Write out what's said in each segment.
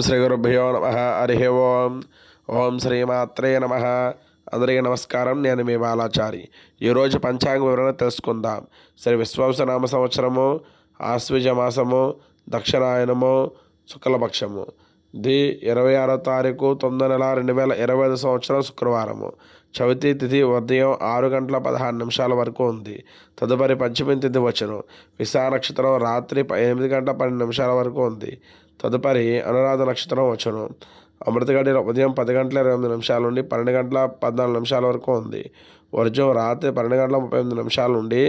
శ్రీ గురుభ్యో నమ. హరి ఓం. ఓం శ్రీమాత్రే నమ. అందరికీ నమస్కారం. నేను మీ బాలాచారి. ఈరోజు పంచాంగ వివరణ తెలుసుకుందాం. శ్రీ విశ్వావసనామ సంవత్సరము, ఆశ్వీజ మాసము, దక్షిణాయనము, శుక్లపక్షము. 26వ తారీఖు 9వ నెల 2025 సంవత్సరం శుక్రవారము. చవితి తిథి ఉదయం 6:16 వరకు ఉంది. తదుపరి పంచమి తిథి వచ్చును. విశాఖ నక్షత్రం రాత్రి 8:12 వరకు ఉంది. తదుపరి అనురాధ నక్షత్రం వచ్చును. అమృత గడి ఉదయం 10:28 నుండి 12:14 వరకు ఉంది. వర్జం రాత్రి 12:38 నుండి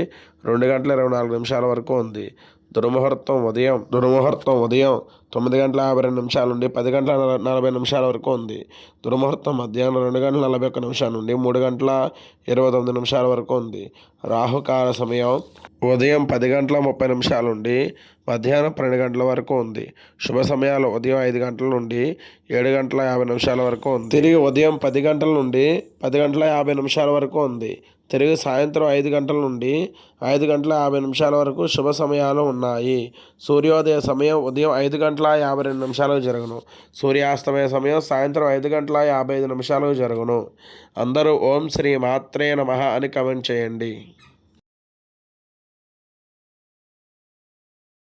2:24 వరకు ఉంది. దుర్ముహూర్తం ఉదయం 9:52 నుండి 10:40 వరకు ఉంది. దుర్ముహూర్తం మధ్యాహ్నం 2:41 నుండి 3:29 వరకు ఉంది. రాహుకాల సమయం ఉదయం 10:30 నుండి మధ్యాహ్నం 12 వరకు ఉంది. శుభ సమయాలు ఉదయం 5 నుండి 7:50 వరకు ఉంది. తిరిగి ఉదయం 10 నుండి 10:50 వరకు ఉంది. తిరిగి సాయంత్రం 5 నుండి 5:50 వరకు శుభ సమయాలు ఉన్నాయి. సూర్యోదయ సమయం ఉదయం 5:52 జరుగును. సూర్యాస్తమయ సమయం సాయంత్రం 5:55 జరుగును. అందరూ ఓం శ్రీ మాత్రే నమః అని కామెంట్ చేయండి.